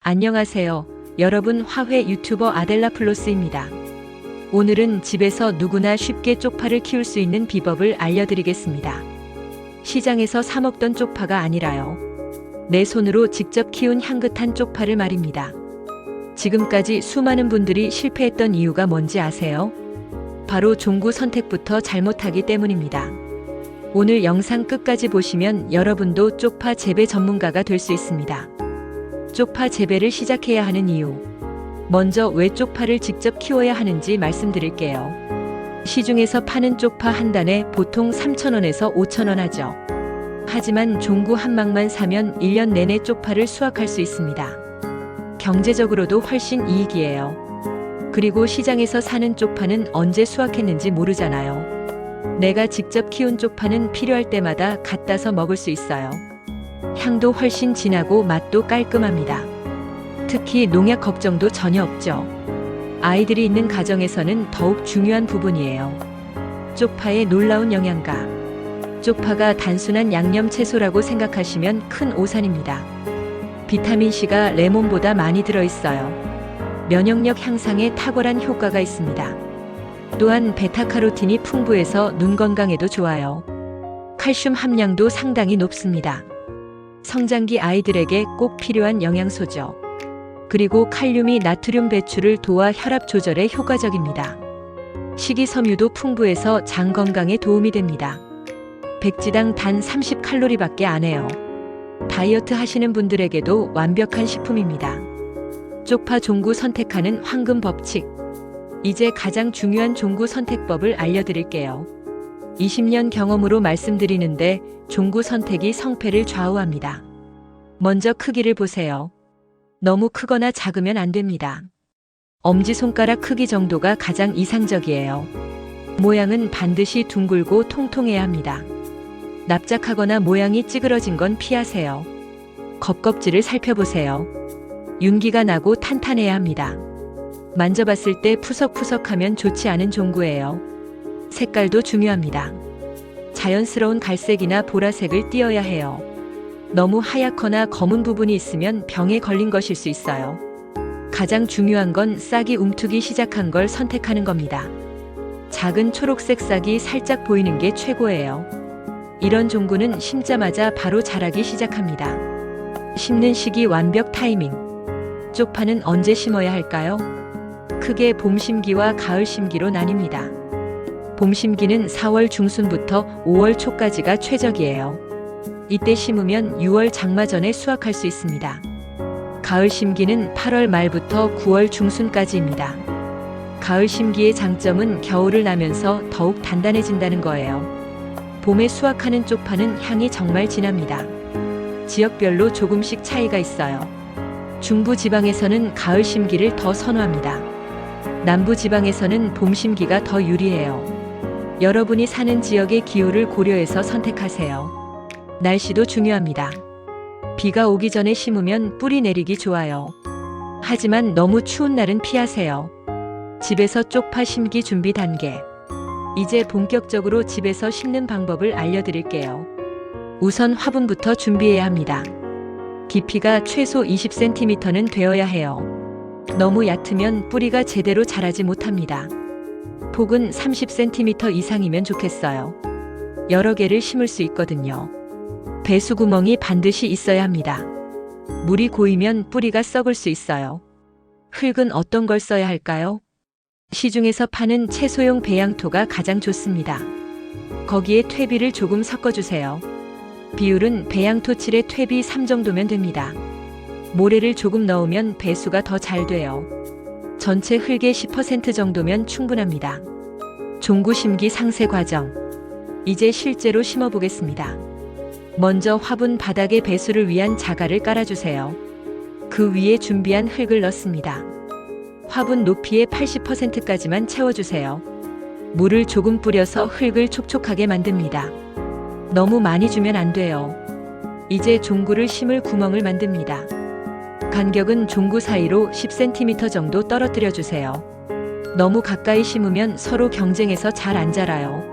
안녕하세요. 여러분, 화훼 유튜버 아델라플로스입니다. 오늘은 집에서 누구나 쉽게 쪽파를 키울 수 있는 비법을 알려드리겠습니다. 시장에서 사 먹던 쪽파가 아니라요. 내 손으로 직접 키운 향긋한 쪽파를 말입니다. 지금까지 수많은 분들이 실패했던 이유가 뭔지 아세요? 바로 종구 선택부터 잘못하기 때문입니다. 오늘 영상 끝까지 보시면 여러분도 쪽파 재배 전문가가 될 수 있습니다. 쪽파 재배를 시작해야 하는 이유. 먼저 왜 쪽파를 직접 키워야 하는지 말씀드릴게요. 시중에서 파는 쪽파 한 단에 보통 3,000원에서 5,000원 하죠. 하지만 종구 한 망만 사면 1년 내내 쪽파를 수확할 수 있습니다. 경제적으로도 훨씬 이익이에요. 그리고 시장에서 사는 쪽파는 언제 수확했는지 모르잖아요. 내가 직접 키운 쪽파는 필요할 때마다 갖다서 먹을 수 있어요. 향도 훨씬 진하고 맛도 깔끔합니다. 특히 농약 걱정도 전혀 없죠. 아이들이 있는 가정에서는 더욱 중요한 부분이에요. 쪽파의 놀라운 영양가. 쪽파가 단순한 양념 채소라고 생각하시면 큰 오산입니다. 비타민C가 레몬보다 많이 들어있어요. 면역력 향상에 탁월한 효과가 있습니다. 또한 베타카로틴이 풍부해서 눈 건강에도 좋아요. 칼슘 함량도 상당히 높습니다. 성장기 아이들에게 꼭 필요한 영양소죠. 그리고 칼륨이 나트륨 배출을 도와 혈압 조절에 효과적입니다. 식이섬유도 풍부해서 장 건강에 도움이 됩니다. 백지당 단 30칼로리밖에 안 해요. 다이어트 하시는 분들에게도 완벽한 식품입니다. 쪽파 종구 선택하는 황금 법칙. 이제 가장 중요한 종구 선택법을 알려드릴게요. 20년 경험으로 말씀드리는데 종구 선택이 성패를 좌우합니다. 먼저 크기를 보세요. 너무 크거나 작으면 안 됩니다. 엄지손가락 크기 정도가 가장 이상적이에요. 모양은 반드시 둥글고 통통해야 합니다. 납작하거나 모양이 찌그러진 건 피하세요. 겉껍질을 살펴보세요. 윤기가 나고 탄탄해야 합니다. 만져봤을 때 푸석푸석하면 좋지 않은 종구예요. 색깔도 중요합니다. 자연스러운 갈색이나 보라색을 띄어야 해요. 너무 하얗거나 검은 부분이 있으면 병에 걸린 것일 수 있어요. 가장 중요한 건 싹이 움트기 시작한 걸 선택하는 겁니다. 작은 초록색 싹이 살짝 보이는 게 최고예요. 이런 종구는 심자마자 바로 자라기 시작합니다. 심는 시기 완벽 타이밍. 쪽파는 언제 심어야 할까요? 크게 봄 심기와 가을 심기로 나뉩니다. 봄 심기는 4월 중순부터 5월 초까지가 최적이에요. 이때 심으면 6월 장마 전에 수확할 수 있습니다. 가을 심기는 8월 말부터 9월 중순까지입니다. 가을 심기의 장점은 겨울을 나면서 더욱 단단해진다는 거예요. 봄에 수확하는 쪽파는 향이 정말 진합니다. 지역별로 조금씩 차이가 있어요. 중부 지방에서는 가을 심기를 더 선호합니다. 남부 지방에서는 봄 심기가 더 유리해요. 여러분이 사는 지역의 기후를 고려해서 선택하세요. 날씨도 중요합니다. 비가 오기 전에 심으면 뿌리 내리기 좋아요. 하지만 너무 추운 날은 피하세요. 집에서 쪽파 심기 준비 단계. 이제 본격적으로 집에서 심는 방법을 알려드릴게요. 우선 화분부터 준비해야 합니다. 깊이가 최소 20cm는 되어야 해요. 너무 얕으면 뿌리가 제대로 자라지 못합니다. 폭은 30cm 이상이면 좋겠어요. 여러 개를 심을 수 있거든요. 배수구멍이 반드시 있어야 합니다. 물이 고이면 뿌리가 썩을 수 있어요. 흙은 어떤 걸 써야 할까요? 시중에서 파는 채소용 배양토가 가장 좋습니다. 거기에 퇴비를 조금 섞어주세요. 비율은 배양토 7에 퇴비 3 정도면 됩니다. 모래를 조금 넣으면 배수가 더 잘 돼요. 전체 흙의 10% 정도면 충분합니다. 종구 심기 상세 과정. 이제 실제로 심어보겠습니다. 먼저 화분 바닥에 배수를 위한 자갈을 깔아주세요. 그 위에 준비한 흙을 넣습니다. 화분 높이의 80%까지만 채워주세요. 물을 조금 뿌려서 흙을 촉촉하게 만듭니다. 너무 많이 주면 안 돼요. 이제 종구를 심을 구멍을 만듭니다. 간격은 종구 사이로 10cm 정도 떨어뜨려 주세요. 너무 가까이 심으면 서로 경쟁해서 잘 안 자라요.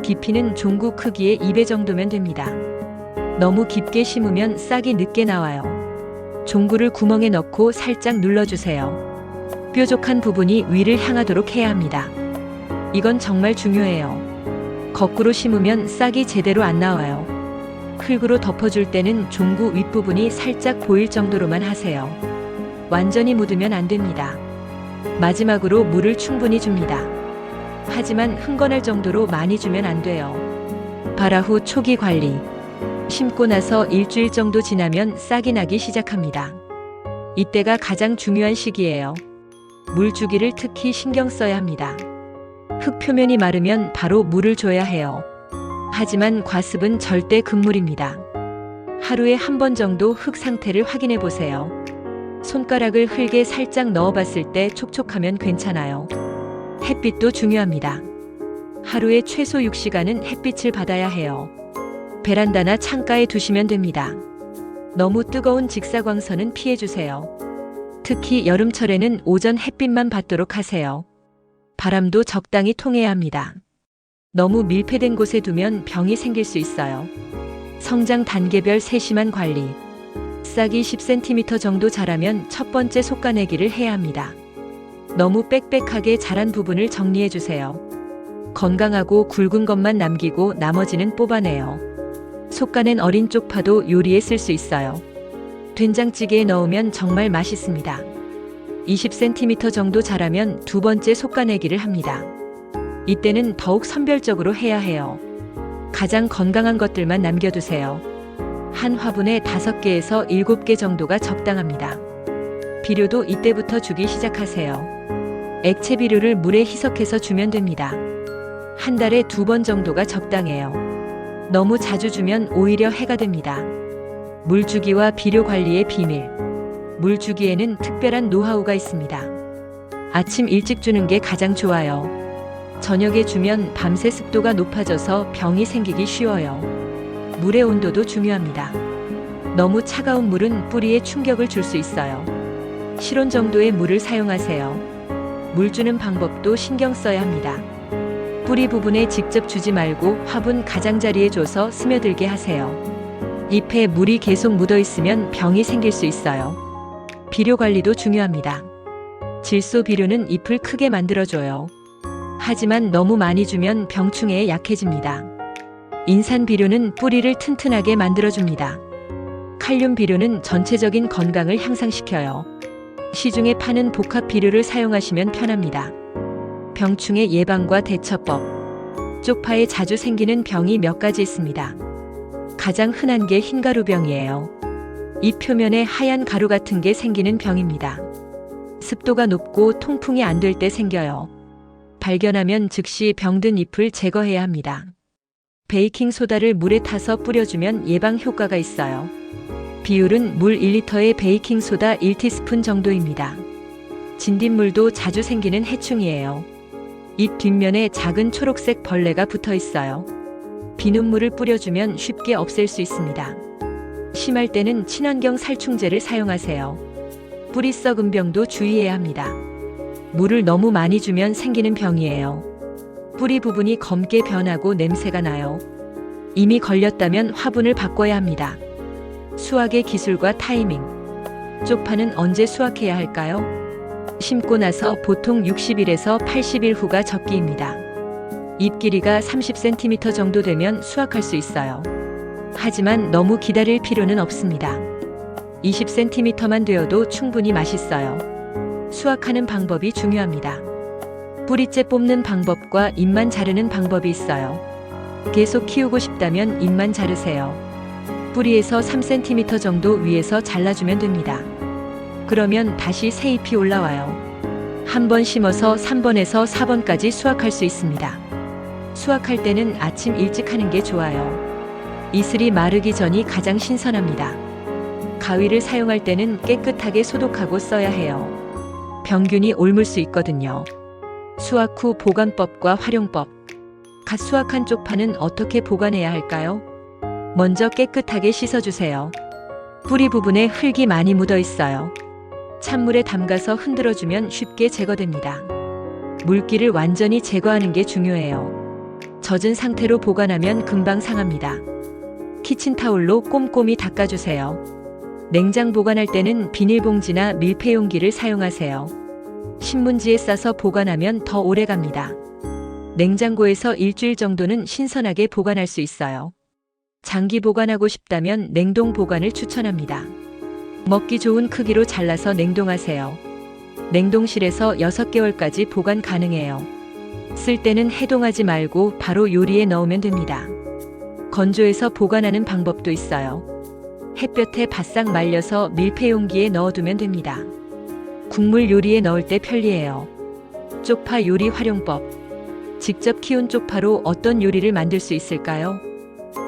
깊이는 종구 크기의 2배 정도면 됩니다. 너무 깊게 심으면 싹이 늦게 나와요. 종구를 구멍에 넣고 살짝 눌러주세요. 뾰족한 부분이 위를 향하도록 해야 합니다. 이건 정말 중요해요. 거꾸로 심으면 싹이 제대로 안 나와요. 흙으로 덮어줄 때는 종구 윗부분이 살짝 보일 정도로만 하세요. 완전히 묻으면 안 됩니다. 마지막으로 물을 충분히 줍니다. 하지만 흥건할 정도로 많이 주면 안 돼요. 발화 후 초기 관리. 심고 나서 일주일 정도 지나면 싹이 나기 시작합니다. 이때가 가장 중요한 시기예요. 물 주기를 특히 신경 써야 합니다. 흙 표면이 마르면 바로 물을 줘야 해요. 하지만 과습은 절대 금물입니다. 하루에 한 번 정도 흙 상태를 확인해 보세요. 손가락을 흙에 살짝 넣어 봤을 때 촉촉하면 괜찮아요. 햇빛도 중요합니다. 하루에 최소 6시간은 햇빛을 받아야 해요. 베란다나 창가에 두시면 됩니다. 너무 뜨거운 직사광선은 피해주세요. 특히 여름철에는 오전 햇빛만 받도록 하세요. 바람도 적당히 통해야 합니다. 너무 밀폐된 곳에 두면 병이 생길 수 있어요. 성장 단계별 세심한 관리. 싹이 10cm 정도 자라면 첫 번째 솎아내기를 해야 합니다. 너무 빽빽하게 자란 부분을 정리해 주세요. 건강하고 굵은 것만 남기고 나머지는 뽑아내요. 솎아낸 어린 쪽파도 요리에 쓸 수 있어요. 된장찌개에 넣으면 정말 맛있습니다. 20cm 정도 자라면 두 번째 솎아내기를 합니다. 이때는 더욱 선별적으로 해야 해요. 가장 건강한 것들만 남겨두세요. 한 화분에 5개에서 7개 정도가 적당합니다. 비료도 이때부터 주기 시작하세요. 액체 비료를 물에 희석해서 주면 됩니다. 한 달에 2번 정도가 적당해요. 너무 자주 주면 오히려 해가 됩니다. 물주기와 비료 관리의 비밀. 물주기에는 특별한 노하우가 있습니다. 아침 일찍 주는 게 가장 좋아요. 저녁에 주면 밤새 습도가 높아져서 병이 생기기 쉬워요. 물의 온도도 중요합니다. 너무 차가운 물은 뿌리에 충격을 줄 수 있어요. 실온 정도의 물을 사용하세요. 물 주는 방법도 신경 써야 합니다. 뿌리 부분에 직접 주지 말고 화분 가장자리에 줘서 스며들게 하세요. 잎에 물이 계속 묻어 있으면 병이 생길 수 있어요. 비료 관리도 중요합니다. 질소 비료는 잎을 크게 만들어줘요. 하지만 너무 많이 주면 병충해에 약해집니다. 인산 비료는 뿌리를 튼튼하게 만들어줍니다. 칼륨 비료는 전체적인 건강을 향상시켜요. 시중에 파는 복합 비료를 사용하시면 편합니다. 병충해 예방과 대처법. 쪽파에 자주 생기는 병이 몇 가지 있습니다. 가장 흔한 게 흰가루병이에요. 잎 표면에 하얀 가루 같은 게 생기는 병입니다. 습도가 높고 통풍이 안 될 때 생겨요. 발견하면 즉시 병든 잎을 제거해야 합니다. 베이킹소다를 물에 타서 뿌려주면 예방 효과가 있어요. 비율은 물 1리터에 베이킹소다 1티스푼 정도입니다. 진딧물도 자주 생기는 해충이에요. 잎 뒷면에 작은 초록색 벌레가 붙어 있어요. 비눗물을 뿌려주면 쉽게 없앨 수 있습니다. 심할 때는 친환경 살충제를 사용하세요. 뿌리 썩은 병도 주의해야 합니다. 물을 너무 많이 주면 생기는 병이에요. 뿌리 부분이 검게 변하고 냄새가 나요. 이미 걸렸다면 화분을 바꿔야 합니다. 수확의 기술과 타이밍. 쪽파는 언제 수확해야 할까요? 심고 나서 보통 60일에서 80일 후가 적기입니다. 잎 길이가 30cm 정도 되면 수확할 수 있어요. 하지만 너무 기다릴 필요는 없습니다. 20cm만 되어도 충분히 맛있어요. 수확하는 방법이 중요합니다. 뿌리째 뽑는 방법과 잎만 자르는 방법이 있어요. 계속 키우고 싶다면 잎만 자르세요. 뿌리에서 3cm 정도 위에서 잘라주면 됩니다. 그러면 다시 새 잎이 올라와요. 한 번 심어서 3번에서 4번까지 수확할 수 있습니다. 수확할 때는 아침 일찍 하는 게 좋아요. 이슬이 마르기 전이 가장 신선합니다. 가위를 사용할 때는 깨끗하게 소독하고 써야 해요. 병균이 옮을 수 있거든요. 수확 후 보관법과 활용법. 갓 수확한 쪽파는 어떻게 보관해야 할까요? 먼저 깨끗하게 씻어주세요. 뿌리 부분에 흙이 많이 묻어 있어요. 찬물에 담가서 흔들어주면 쉽게 제거됩니다. 물기를 완전히 제거하는 게 중요해요. 젖은 상태로 보관하면 금방 상합니다. 키친타올로 꼼꼼히 닦아주세요. 냉장 보관할 때는 비닐봉지나 밀폐용기를 사용하세요. 신문지에 싸서 보관하면 더 오래 갑니다. 냉장고에서 일주일 정도는 신선하게 보관할 수 있어요. 장기 보관하고 싶다면 냉동 보관을 추천합니다. 먹기 좋은 크기로 잘라서 냉동하세요. 냉동실에서 6개월까지 보관 가능해요. 쓸 때는 해동하지 말고 바로 요리에 넣으면 됩니다. 건조해서 보관하는 방법도 있어요. 햇볕에 바싹 말려서 밀폐용기에 넣어두면 됩니다. 국물 요리에 넣을 때 편리해요. 쪽파 요리 활용법. 직접 키운 쪽파로 어떤 요리를 만들 수 있을까요?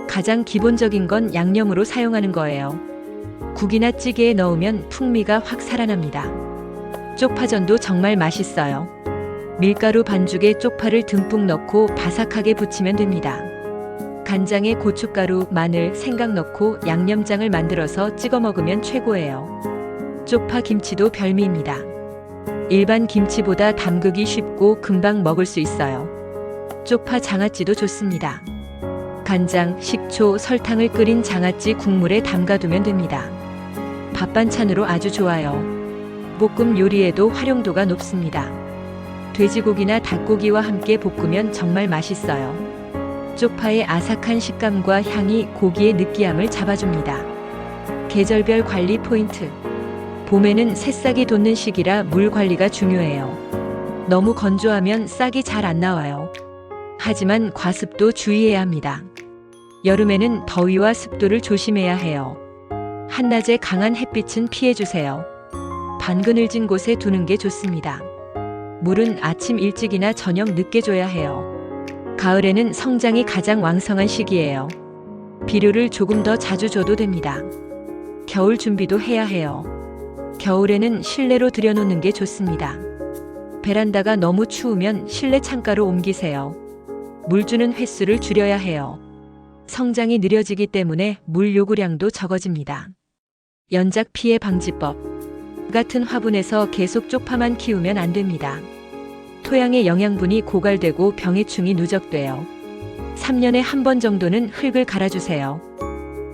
가장 기본적인 건 양념으로 사용하는 거예요. 국이나 찌개에 넣으면 풍미가 확 살아납니다. 쪽파전도 정말 맛있어요. 밀가루 반죽에 쪽파를 듬뿍 넣고 바삭하게 부치면 됩니다. 간장에 고춧가루, 마늘, 생강 넣고 양념장을 만들어서 찍어 먹으면 최고예요. 쪽파 김치도 별미입니다. 일반 김치보다 담그기 쉽고 금방 먹을 수 있어요. 쪽파 장아찌도 좋습니다. 간장, 식초, 설탕을 끓인 장아찌 국물에 담가두면 됩니다. 밥 반찬으로 아주 좋아요. 볶음 요리에도 활용도가 높습니다. 돼지고기나 닭고기와 함께 볶으면 정말 맛있어요. 쪽파의 아삭한 식감과 향이 고기의 느끼함을 잡아줍니다. 계절별 관리 포인트. 봄에는 새싹이 돋는 시기라 물 관리가 중요해요. 너무 건조하면 싹이 잘 안 나와요. 하지만 과습도 주의해야 합니다. 여름에는 더위와 습도를 조심해야 해요. 한낮에 강한 햇빛은 피해주세요. 반그늘진 곳에 두는 게 좋습니다. 물은 아침 일찍이나 저녁 늦게 줘야 해요. 가을에는 성장이 가장 왕성한 시기예요. 비료를 조금 더 자주 줘도 됩니다. 겨울 준비도 해야 해요. 겨울에는 실내로 들여놓는 게 좋습니다. 베란다가 너무 추우면 실내 창가로 옮기세요. 물 주는 횟수를 줄여야 해요. 성장이 느려지기 때문에 물 요구량도 적어집니다. 연작 피해 방지법. 같은 화분에서 계속 쪽파만 키우면 안 됩니다. 토양의 영양분이 고갈되고 병해충이 누적돼요. 3년에 한 번 정도는 흙을 갈아주세요.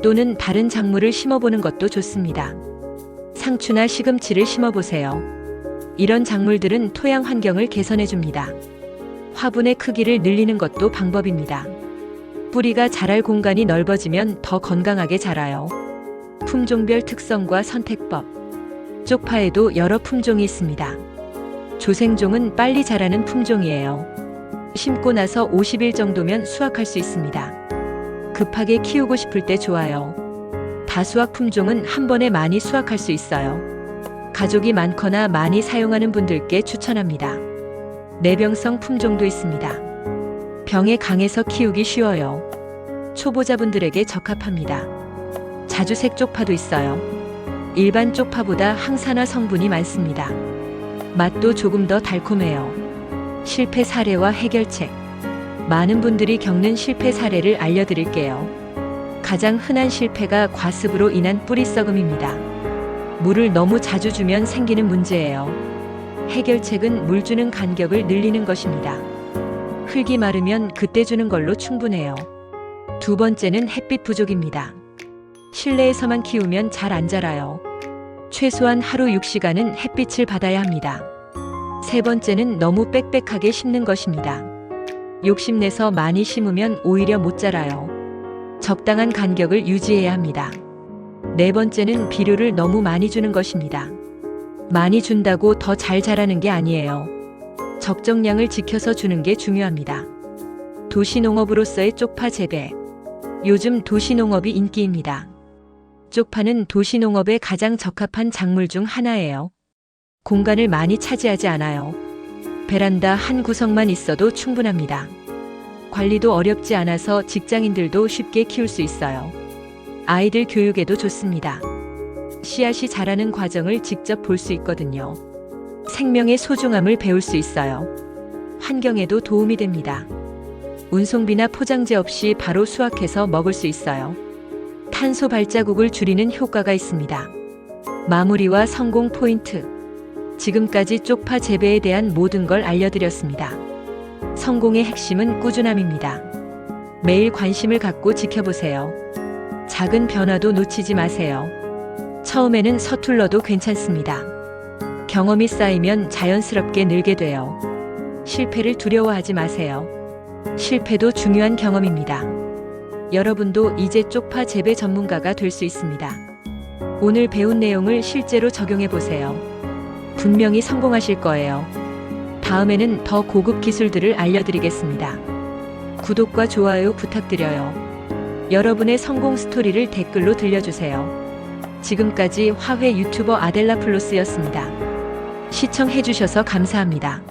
또는 다른 작물을 심어보는 것도 좋습니다. 상추나 시금치를 심어보세요. 이런 작물들은 토양 환경을 개선해줍니다. 화분의 크기를 늘리는 것도 방법입니다. 뿌리가 자랄 공간이 넓어지면 더 건강하게 자라요. 품종별 특성과 선택법. 쪽파에도 여러 품종이 있습니다. 조생종은 빨리 자라는 품종이에요. 심고 나서 50일 정도면 수확할 수 있습니다. 급하게 키우고 싶을 때 좋아요. 다수학 품종은 한 번에 많이 수확할 수 있어요. 가족이 많거나 많이 사용하는 분들께 추천합니다. 내병성 품종도 있습니다. 병에 강해서 키우기 쉬워요. 초보자분들에게 적합합니다. 자주색 쪽파도 있어요. 일반 쪽파보다 항산화 성분이 많습니다. 맛도 조금 더 달콤해요. 실패 사례와 해결책. 많은 분들이 겪는 실패 사례를 알려드릴게요. 가장 흔한 실패가 과습으로 인한 뿌리 썩음입니다. 물을 너무 자주 주면 생기는 문제예요. 해결책은 물 주는 간격을 늘리는 것입니다. 흙이 마르면 그때 주는 걸로 충분해요. 두 번째는 햇빛 부족입니다. 실내에서만 키우면 잘 안 자라요. 최소한 하루 6시간은 햇빛을 받아야 합니다. 세 번째는 너무 빽빽하게 심는 것입니다. 욕심내서 많이 심으면 오히려 못 자라요. 적당한 간격을 유지해야 합니다. 네 번째는 비료를 너무 많이 주는 것입니다. 많이 준다고 더 잘 자라는 게 아니에요. 적정량을 지켜서 주는 게 중요합니다. 도시농업으로서의 쪽파 재배. 요즘 도시농업이 인기입니다. 쪽파는 도시농업에 가장 적합한 작물 중 하나예요. 공간을 많이 차지하지 않아요. 베란다 한 구석만 있어도 충분합니다. 관리도 어렵지 않아서 직장인들도 쉽게 키울 수 있어요. 아이들 교육에도 좋습니다. 씨앗이 자라는 과정을 직접 볼 수 있거든요. 생명의 소중함을 배울 수 있어요. 환경에도 도움이 됩니다. 운송비나 포장재 없이 바로 수확해서 먹을 수 있어요. 탄소 발자국을 줄이는 효과가 있습니다. 마무리와 성공 포인트. 지금까지 쪽파 재배에 대한 모든 걸 알려드렸습니다. 성공의 핵심은 꾸준함입니다. 매일 관심을 갖고 지켜보세요. 작은 변화도 놓치지 마세요. 처음에는 서툴러도 괜찮습니다. 경험이 쌓이면 자연스럽게 늘게 돼요. 실패를 두려워하지 마세요. 실패도 중요한 경험입니다. 여러분도 이제 쪽파 재배 전문가가 될 수 있습니다. 오늘 배운 내용을 실제로 적용해 보세요. 분명히 성공하실 거예요. 다음에는 더 고급 기술들을 알려드리겠습니다. 구독과 좋아요 부탁드려요. 여러분의 성공 스토리를 댓글로 들려주세요. 지금까지 화훼 유튜버 아델라 플로스였습니다. 시청해주셔서 감사합니다.